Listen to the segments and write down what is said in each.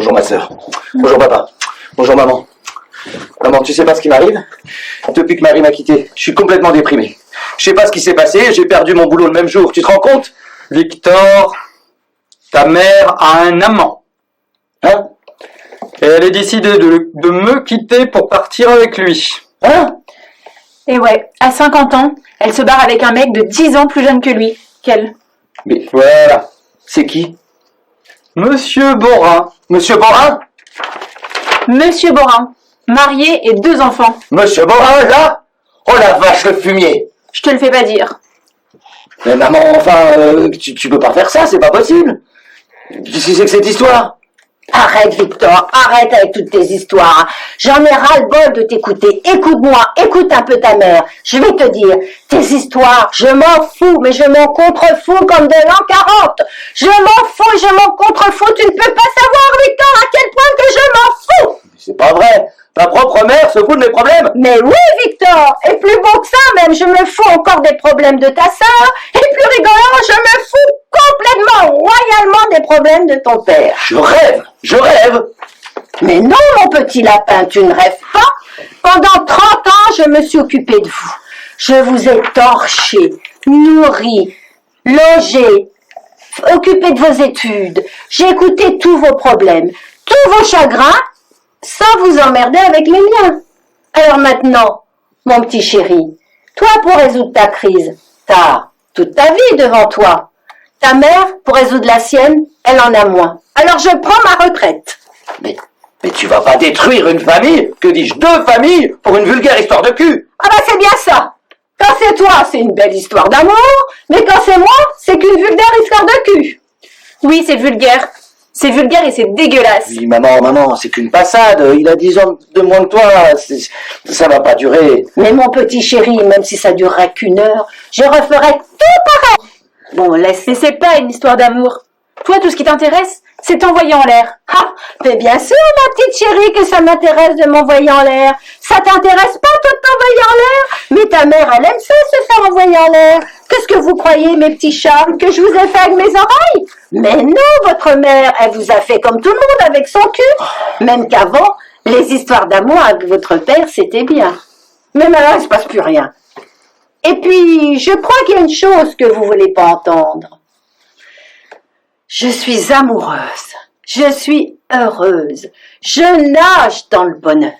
Bonjour ma sœur. Bonjour papa. Bonjour maman. Maman, tu sais pas ce qui m'arrive? Depuis que Marie m'a quitté, je suis complètement déprimé. Je sais pas ce qui s'est passé, j'ai perdu mon boulot le même jour, tu te rends compte? Victor, ta mère a un amant. Hein? Et elle est décidée de me quitter pour partir avec lui. Hein? Et ouais, à 50 ans, elle se barre avec un mec de 10 ans plus jeune que lui. Qu'elle. Mais voilà, c'est qui? Monsieur Borin. Monsieur Borin? Monsieur Borin, marié et 2 enfants. Monsieur Borin, là? Oh la vache, le fumier! Je te le fais pas dire. Mais maman, enfin, tu peux pas faire ça, c'est pas possible! Qu'est-ce que c'est que cette histoire? Arrête, Victor, arrête avec toutes tes histoires. J'en ai ras-le-bol de t'écouter. Écoute-moi, écoute un peu ta mère. Je vais te dire, tes histoires, je m'en fous, mais je m'en contrefous comme de l'an 40. Je m'en fous, je m'en contrefous. Tu ne peux pas savoir, Victor, à quel point que je m'en fous. C'est pas vrai! Ta propre mère se fout de mes problèmes! Mais oui, Victor, et plus beau que ça même, je me fous encore des problèmes de ta sœur, et plus rigolant, je me fous complètement, royalement des problèmes de ton père. Je rêve! Je rêve! Mais non, mon petit lapin, tu ne rêves pas. Pendant 30 ans, je me suis occupée de vous. Je vous ai torché, nourri, logé, occupé de vos études. J'ai écouté tous vos problèmes, tous vos chagrins, sans vous emmerder avec les miens. Alors maintenant, mon petit chéri, toi pour résoudre ta crise, t'as toute ta vie devant toi. Ta mère, pour résoudre la sienne, elle en a moins. Alors je prends ma retraite. Mais tu vas pas détruire une famille, que dis-je, 2 familles, pour une vulgaire histoire de cul! Ah bah c'est bien ça. Quand c'est toi, c'est une belle histoire d'amour, mais quand c'est moi, c'est qu'une vulgaire histoire de cul. Oui, c'est vulgaire. C'est vulgaire et c'est dégueulasse. Oui, maman, c'est qu'une passade, il a 10 ans de moins que toi, ça va pas durer. Mais mon petit chéri, même si ça durerait qu'1 heure, je referais tout pareil. Bon, laisse. Mais c'est pas une histoire d'amour. Toi, tout ce qui t'intéresse, c'est t'envoyer en l'air. Ah, mais bien sûr, ma petite chérie, que ça m'intéresse de m'envoyer en l'air. Ça t'intéresse pas, toi, de t'envoyer en l'air? Mais ta mère, elle aime ça, se faire envoyer en l'air. Qu'est-ce que vous croyez, mes petits charmes, que je vous ai fait avec mes oreilles? Mais non, votre mère, elle vous a fait comme tout le monde avec son cul. Même qu'avant, les histoires d'amour avec votre père, c'était bien. Mais maintenant, il se passe plus rien. Et puis, je crois qu'il y a une chose que vous voulez pas entendre. Je suis amoureuse. Je suis heureuse. Je nage dans le bonheur.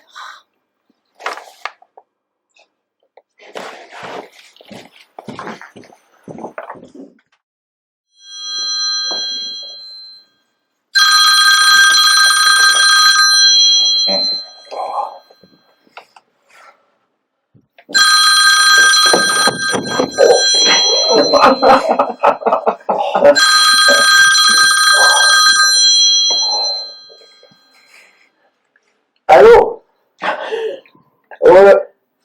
Allô?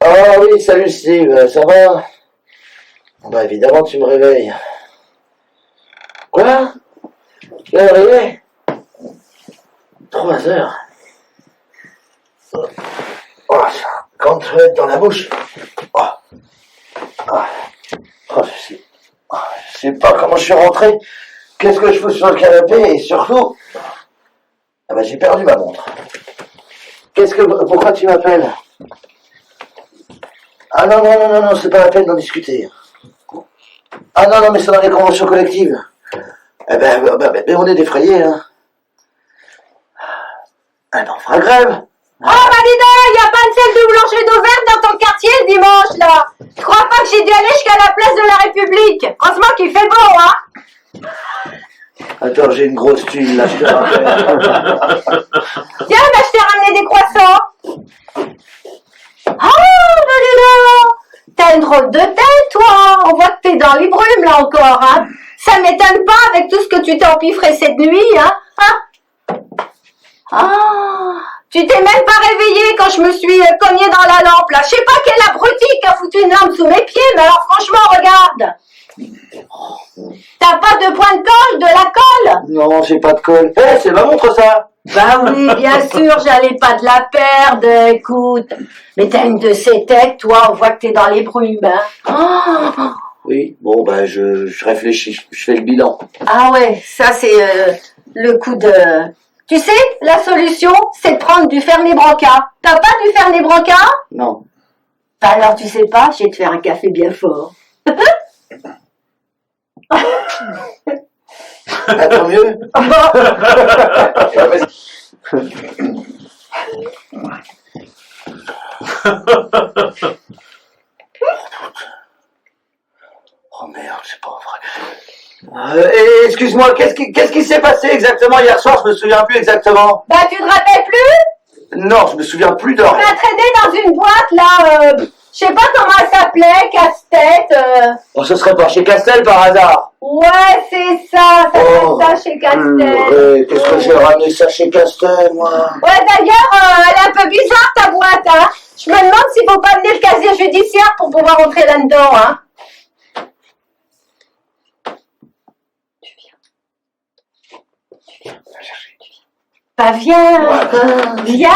Ah oui, salut Steve, ça va? Bah évidemment tu me réveilles. Quoi? Quelle heure il est? 3 heures. Oh, quand tu vas dans la bouche. Oh. Je sais pas comment je suis rentré. Qu'est-ce que je fous sur le canapé et surtout... Ah bah j'ai perdu ma montre. Pourquoi tu m'appelles? Ah non, c'est pas la peine d'en discuter. Ah non, mais c'est dans les conventions collectives. Eh ben, on est défrayés, hein. Ah ben, on fera grève. Oh bah dis donc, y a pas une seule de boulangerie d'Auvergne dans ton quartier le dimanche, là. Je crois pas que j'ai dû aller jusqu'à la place de la République. Heureusement qu'il fait beau, hein. Attends, j'ai une grosse thune, là, je te rappelle. Tiens, bah, je t'ai ramené des croissants. Oh, bah dis donc, t'as une drôle de tête, toi. On voit que t'es dans les brumes, là, encore, hein. Ça m'étonne pas avec tout ce que tu t'es empiffré cette nuit, hein. Ah, tu t'es même pas réveillé quand je me suis cognée dans la lampe, là. Je sais pas quel abruti qui a foutu une lampe sous mes pieds, mais alors franchement, regarde. T'as pas de point de colle, de la colle? Non, j'ai pas de colle. Eh, c'est ma montre, ça. Bah oui, bien sûr, j'allais pas te la perdre, écoute. Mais t'as une de ces têtes, toi, on voit que t'es dans les brumes, hein. Oh. Oui, bon, bah, je réfléchis, je fais le bilan. Ah ouais, ça c'est le coup Tu sais, la solution, c'est de prendre du Fernet Branca. T'as pas du Fernet Branca? Non. Bah alors, tu sais pas, je vais te faire un café bien fort. Attends mieux. Oh merde, c'est pas vrai. Excuse-moi, qu'est-ce qui s'est passé exactement hier soir? Je me souviens plus exactement. Bah, tu te rappelles plus? Non, je me souviens plus de On rien. a traîné dans une boîte, là, je sais pas comment elle s'appelait, casse-tête. Oh, ce serait pas chez Castel par hasard. Ouais, c'est ça, ça Oh, fait ça chez Castel. Qu'est-ce que j'ai ramené ça chez Castel, moi? Ouais, d'ailleurs, elle est un peu bizarre, ta boîte, hein. Je me demande s'il faut pas amener le casier judiciaire pour pouvoir rentrer là-dedans, hein. Bah viens, viens.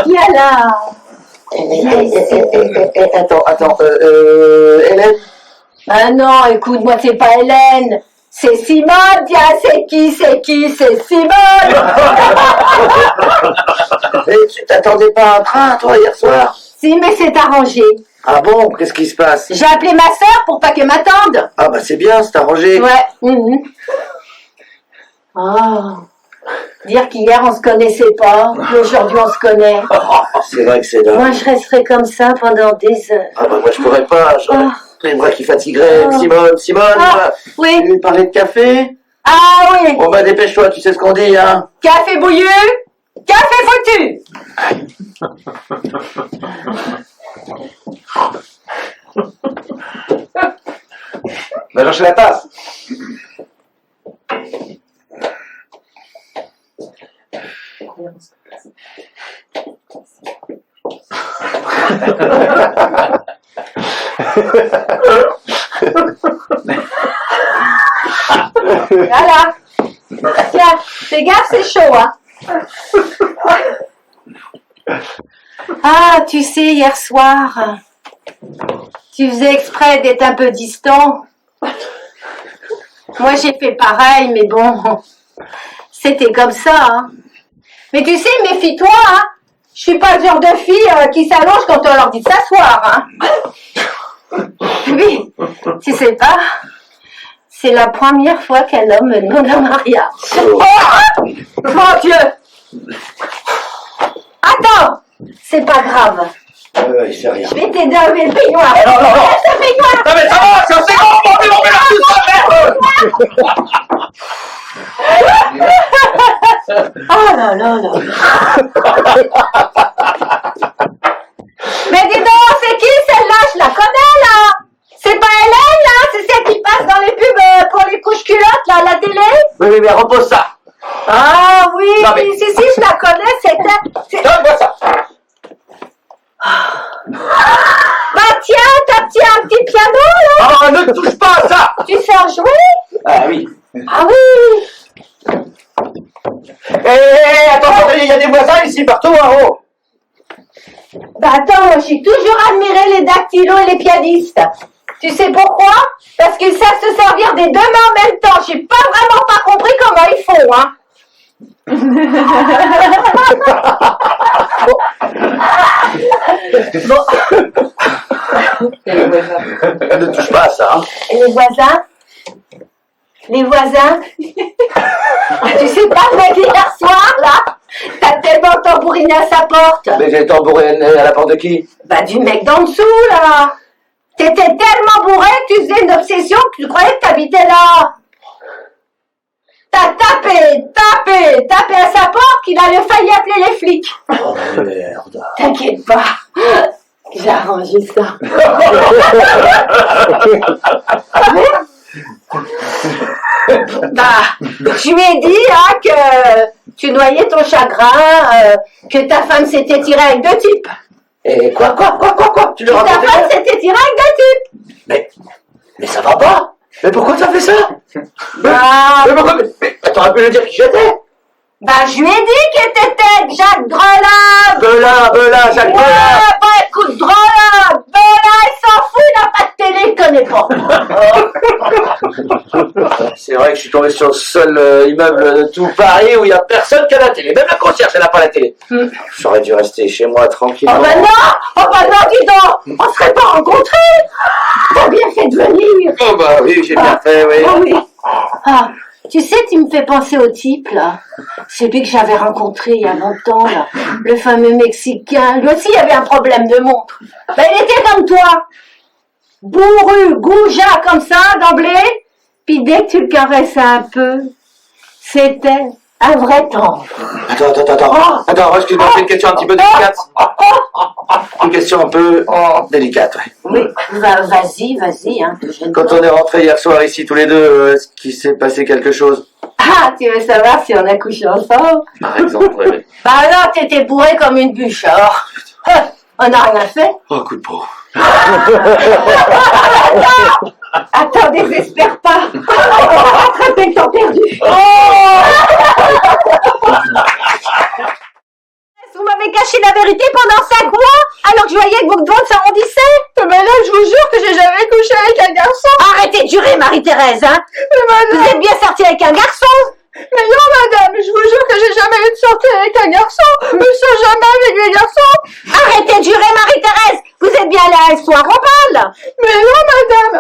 Viens là. Attends, Hélène? Ah non, écoute, moi c'est pas Hélène, c'est Simone, tiens, c'est qui, c'est Simone. Mais tu t'attendais pas à un train, toi, hier soir? Si, mais c'est arrangé. Ah bon? Qu'est-ce qui se passe? J'ai appelé ma sœur pour pas qu'elle m'attende. Ah bah c'est bien, c'est arrangé. Ouais. Oh, dire qu'hier on se connaissait pas, qu'aujourd'hui on se connaît. C'est vrai que c'est dingue. Moi je resterai comme ça pendant des heures. Ah bah moi je pourrais pas, j'aurais les bras qui fatigueraient. Simone, Oui. tu veux parler de café? Ah oui. Bon bah dépêche-toi, tu sais ce qu'on dit, hein? Café bouillu, café foutu. Va chercher la tasse. Voilà. Tiens, fais gaffe, c'est chaud, hein. Ah, tu sais, hier soir, tu faisais exprès d'être un peu distant. Moi, j'ai fait pareil, mais bon, c'était comme ça, hein. Mais tu sais, méfie-toi, hein. Je suis pas le genre de fille qui s'allonge quand on leur dit de s'asseoir, hein. Oui, tu sais pas, c'est la première fois qu'un homme me demande un mariage. Oh, mon Dieu! Attends, c'est pas grave. Il fait rien. Je vais t'aider à lever le peignoir. Non. Le peignoir. Non mais ça va, c'est bon, on met là tout ça, merde. Oh là là là. Mais dis donc, c'est qui celle-là? Je la connais là. C'est pas Hélène là? C'est celle qui passe dans les pubs pour les couches culottes là à la télé? Oui, mais repose ça. Ah oui, Non, mais- si, je la connais, c'est... Donne-moi ça. Bah tiens, t'as un petit piano là? Ah, ne touche pas à ça. Tu sais en jouer? Ah oui. Ah oui. Attends, il y a des voisins ici partout, hein, oh. Bah attends, moi j'ai toujours admiré les dactylos et les pianistes. Tu sais pourquoi? Parce qu'ils savent se servir des deux mains en même temps. J'ai pas vraiment pas compris comment ils font, hein. Bon. Ne touche pas à ça, hein. Et les voisins? Les voisins? Tu sais pas, mec, hier soir, là, t'as tellement tambouriné à sa porte. Mais j'ai tambouriné à la porte de qui? Bah, du mec d'en dessous, là. T'étais tellement bourré que tu faisais une obsession que tu croyais que t'habitais là. T'as tapé à sa porte qu'il avait failli appeler les flics. Oh merde. T'inquiète pas. J'ai arrangé ça. Bah, je lui ai dit hein, que tu noyais ton chagrin, que ta femme s'était tirée avec deux types. Et quoi? Tu le Ta racontes? femme s'était tirée avec deux types. Mais ça va pas. Mais pourquoi tu as fait ça? Bah, Mais pourquoi? Mais t'aurais pu lui dire qui j'étais. bah, je lui ai dit qu'elle était Jacques Drelin. Belin, Jacques Ouais, Belin. bah écoute, Drelin, il s'en fout, il n'a pas de télé, il connaît pas. C'est vrai que je suis tombé sur le seul immeuble de tout Paris où il n'y a personne qui a la télé. Même la concierge, elle n'a pas la télé. J'aurais dû rester chez moi tranquillement. Oh ben non! Oh ben non, dis donc! On serait pas rencontrés! T'as bien fait de venir! Oh bah oui, j'ai bien fait, oui. Oh oui! Ah, tu sais, tu me fais penser au type, là. Celui que j'avais rencontré il y a longtemps, là. Le fameux Mexicain. Lui aussi, il avait un problème de montre. Ben, il était comme toi. Bourru, goujat, comme ça, d'emblée. Puis dès que tu le caressais un peu, c'était un vrai tendre. Attends, excuse-moi, j'ai une question un petit peu délicate. Une question un peu délicate, ouais. Oui, vas-y, hein. Quand on est rentrés hier soir ici tous les deux, est-ce qu'il s'est passé quelque chose? Ah, tu veux savoir si on a couché ensemble? Par exemple, oui. Bah alors, t'étais bourré comme une bûche, alors. On n'a rien fait. Oh, coup de peau. Attends, désespère pas. On va rattraper le temps perdu. Vous m'avez caché la vérité pendant 5 mois, alors que je voyais que vos ventres s'arrondissaient. Mais là, je vous jure que j'ai jamais couché avec un garçon. Arrêtez de jurer, Marie-Thérèse, hein. Vous êtes bien sortie avec un garçon. Mais non, madame, je vous jure que j'ai jamais eu de sortie avec un garçon. Je sors jamais avec les garçons. Arrêtez de jurer, Marie-Thérèse. Vous êtes bien allée à Espoir Opale. Mais non, madame.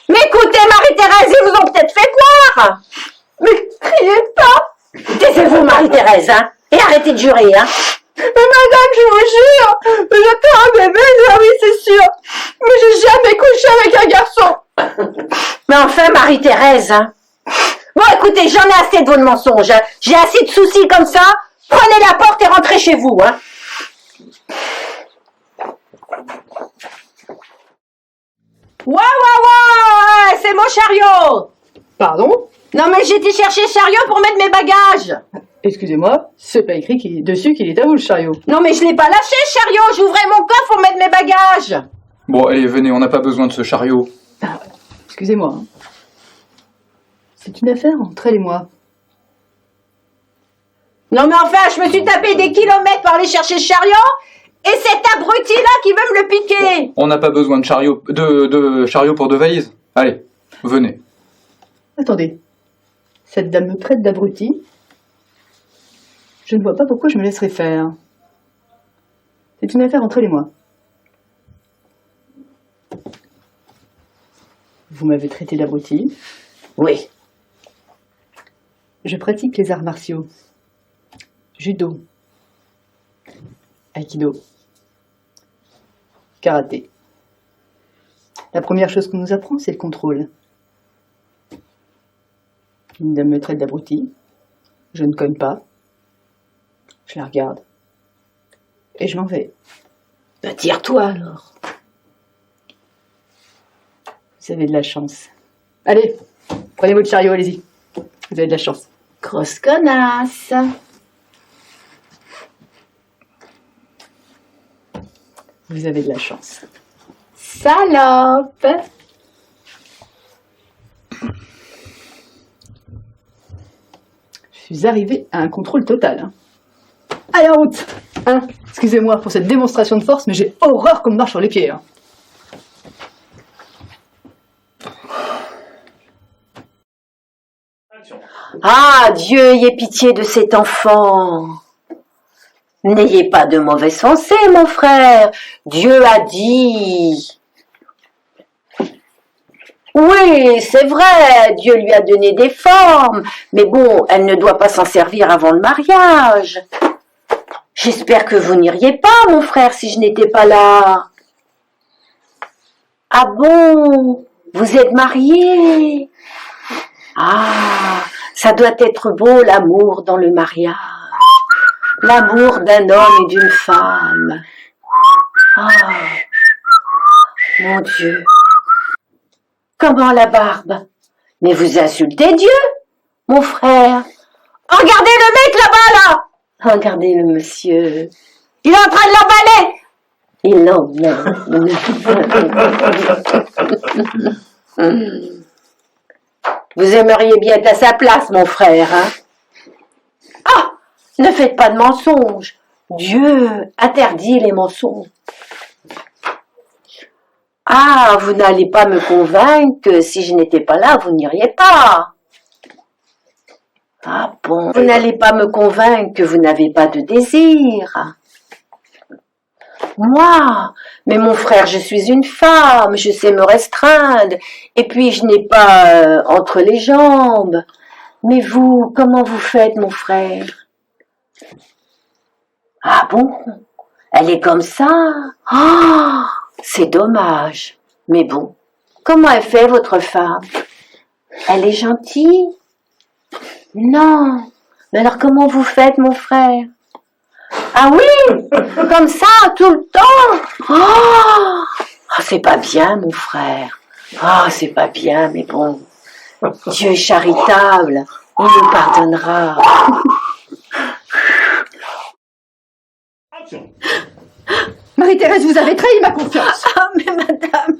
Mais écoutez, Marie-Thérèse, ils vous ont peut-être fait croire. Mais criez pas. Taisez-vous, Marie-Thérèse, hein. Et arrêtez de jurer, hein. Mais madame, je vous jure, j'attends un bébé, oui, c'est sûr. Mais j'ai jamais couché avec un garçon. Mais enfin, Marie-Thérèse, hein. Bon, écoutez, j'en ai assez de vos mensonges, hein. J'ai assez de soucis comme ça. Prenez la porte et rentrez chez vous, hein. Ouais, c'est mon chariot. Pardon? Non, mais j'ai été chercher le chariot pour mettre mes bagages. Excusez-moi, c'est pas écrit dessus qu'il est à vous le chariot. Non, mais je l'ai pas lâché, le chariot. J'ouvrais mon coffre pour mettre mes bagages. Bon, allez, venez, on n'a pas besoin de ce chariot. Excusez-moi. Hein. C'est une affaire entre elle et moi. Non, mais enfin, je me suis tapé des kilomètres pour aller chercher le chariot. Et cet abruti-là qui veut me le piquer. On n'a pas besoin de chariot, de chariot pour 2 valises. Allez, venez. Attendez. Cette dame me traite d'abruti. Je ne vois pas pourquoi je me laisserais faire. C'est une affaire entre elle et moi. Vous m'avez traité d'abruti. Oui. Je pratique les arts martiaux. Judo. Aikido. Karaté. La première chose qu'on nous apprend, c'est le contrôle. Une dame me traite d'abruti. Je ne cogne pas. Je la regarde. Et je m'en vais. Bah, tire-toi alors. Vous avez de la chance. Allez, prenez votre chariot, allez-y. Vous avez de la chance. Grosse connasse. Vous avez de la chance. Salope. Je suis arrivée à un contrôle total. Hein. Allez, en route hein. Excusez-moi pour cette démonstration de force, mais j'ai horreur qu'on me marche sur les pieds. Hein. Ah, Dieu, ayez pitié de cet enfant. N'ayez pas de mauvaises pensées, mon frère. Dieu a dit. Oui, c'est vrai, Dieu lui a donné des formes, mais bon, elle ne doit pas s'en servir avant le mariage. J'espère que vous n'iriez pas, mon frère, si je n'étais pas là. Ah bon, vous êtes marié? Ah, ça doit être beau l'amour dans le mariage. L'amour d'un homme et d'une femme. Ah, mon Dieu. Comment la barbe? Mais vous insultez Dieu, mon frère. Regardez le mec là-bas, là. Regardez le monsieur. Il est en train de l'emballer. Vous aimeriez bien être à sa place, mon frère, hein? Ah! Ne faites pas de mensonges. Dieu interdit les mensonges. Ah, vous n'allez pas me convaincre que si je n'étais pas là, vous n'iriez pas. Ah bon, vous n'allez pas me convaincre que vous n'avez pas de désir. Moi, mais mon frère, je suis une femme, je sais me restreindre, et puis je n'ai pas entre les jambes. Mais vous, comment vous faites, mon frère? Ah bon? Elle est comme ça? Oh, c'est dommage. Mais bon, comment elle fait, votre femme? Elle est gentille? Non. Mais alors comment vous faites, mon frère? Ah oui, comme ça, tout le temps. Oh, c'est pas bien, mon frère. Ah, c'est pas bien, mais bon. Dieu est charitable, il nous pardonnera. Marie-Thérèse, vous avez trahi ma confiance. Ah, mais madame.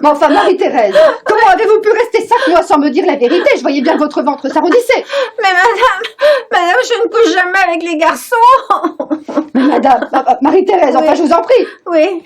Mais enfin, Marie-Thérèse, comment avez-vous pu rester 5 mois sans me dire la vérité? Je voyais bien que votre ventre s'arrondissait. Mais madame, je ne couche jamais avec les garçons. Mais madame, Marie-Thérèse, enfin, Oui. je vous en prie. Oui,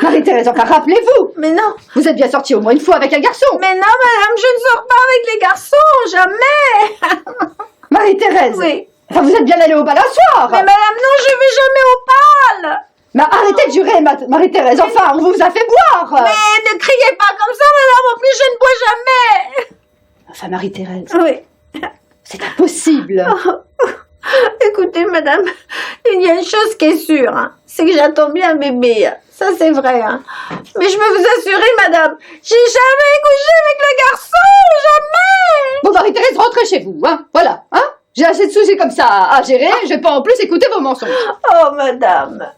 Marie-Thérèse, enfin, rappelez-vous. mais non. Vous êtes bien sortie au moins une fois avec un garçon. Mais non, madame, je ne sors pas avec les garçons, jamais. Marie-Thérèse. Oui. Enfin, vous êtes bien allée au bal un soir. Mais madame, non, je vais jamais au bal. Mais arrêtez de jurer, Marie-Thérèse. Enfin, on vous a fait boire. Mais ne criez pas comme ça, madame, en plus je ne bois jamais. Enfin, Marie-Thérèse, Oui. c'est impossible. Écoutez, madame, il y a une chose qui est sûre, hein, c'est que j'attends bien un bébé. Ça, c'est vrai. Hein. Mais je peux vous assurer, madame, j'ai jamais couché avec le garçon, jamais. Bon, Marie-Thérèse, rentrez chez vous, hein. Voilà, hein. J'ai assez de soucis comme ça à gérer. Je vais pas en plus écouter vos mensonges. Oh, madame.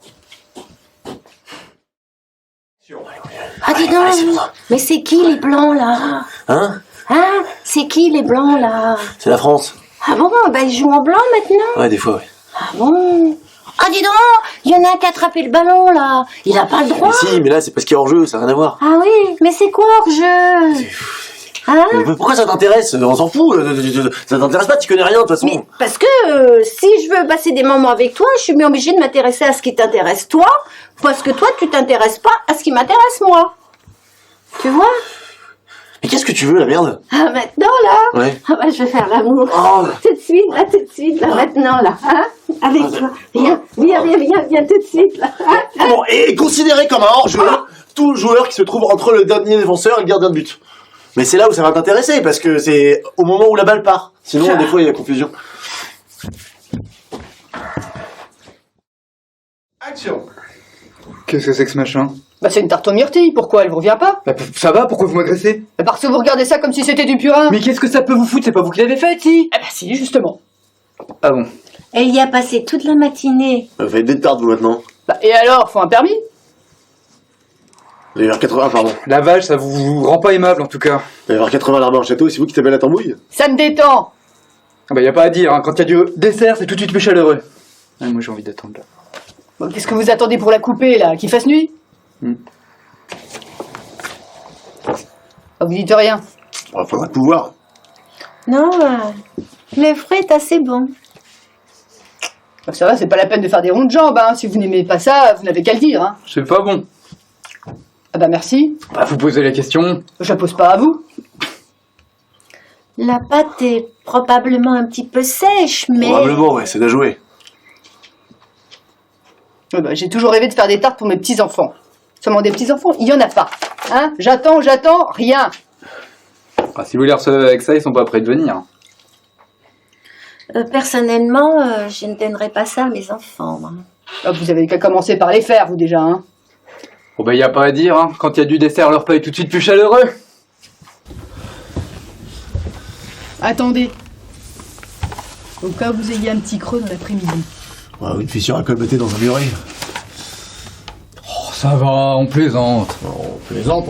Ah, dis donc, mais c'est qui les blancs, là? Hein? Hein? C'est qui les blancs, là? C'est la France. Ah bon, ben ils jouent en blanc, maintenant? Ouais, des fois, ouais. Ah bon? Ah, dis donc, il y en a un qui a attrapé le ballon, là. Il a pas le droit. Mais si, mais là, c'est parce qu'il y a hors-jeu, ça n'a rien à voir. Ah oui, mais c'est quoi hors-jeu? Hein? Mais pourquoi ça t'intéresse? On s'en fout. Ça t'intéresse pas, tu connais rien, de toute façon. Mais parce que si je veux passer des moments avec toi, je suis bien obligée de m'intéresser à ce qui t'intéresse toi, parce que toi, tu t'intéresses pas à ce qui m'intéresse moi. Tu vois? Mais qu'est-ce que tu veux, la merde? Ah, maintenant, là? Ouais. Ah, bah, je vais faire l'amour. Oh. Tout de suite, là, maintenant, là. Hein? Avec toi. Viens, tout de suite, là. Hein? Bon, et considéré comme un hors-jeu, tout joueur qui se trouve entre le dernier défenseur et le gardien de but. Mais c'est là où ça va t'intéresser, parce que c'est au moment où la balle part. Sinon, des fois, il y a confusion. Action. Qu'est-ce que c'est que ce machin? Bah, c'est une tarte aux myrtilles. Pourquoi elle vous revient pas? Bah, ça va, pourquoi vous m'agressez? Bah, parce que vous regardez ça comme si c'était du purin. Mais qu'est-ce que ça peut vous foutre? C'est pas vous qui l'avez fait, si? Eh bah, si, justement. Ah bon? Elle y a passé toute la matinée. Vous faites des tartes, vous, maintenant. Bah, et alors, faut un permis? Vous allez vers 80, pardon. La vache, ça vous rend pas aimable, en tout cas. Vous allez vers 80 là-bas en château, c'est vous qui tapez la tambouille? Ça me détend. Ah bah, y a pas à dire, hein. Quand y a du dessert, c'est tout de suite plus chaleureux. Ah, moi, j'ai envie d'attendre, là. Bon, qu'est-ce que vous attendez pour la couper, là? Qu'il fasse nuit? Ah, vous dites rien. Oh, faudra pouvoir. Non, le frais est assez bon. Bah, ça va, c'est pas la peine de faire des ronds de jambes, hein. Si vous n'aimez pas ça, vous n'avez qu'à le dire, hein. C'est pas bon. Ah bah, merci. Bah, vous posez la question. Je la pose pas à vous. La pâte est probablement un petit peu sèche, mais... Probablement, ouais, c'est à jouer. Bah, j'ai toujours rêvé de faire des tartes pour mes petits-enfants. Seulement des petits-enfants, il y en a pas. Hein? J'attends, rien. Ah, si vous les recevez avec ça, ils sont pas prêts de venir. Personnellement, je ne donnerais pas ça à mes enfants. Hein. Ah, vous avez qu'à commencer par les faire, vous, déjà, hein. Bon bah, y a pas à dire, hein. Quand y a du dessert, leur repas est tout de suite plus chaleureux. Attendez. Au cas où vous ayez un petit creux dans l'après-midi. Ouais, une fissure à colmater dans un muret. Oh, ça va, on plaisante. On plaisante.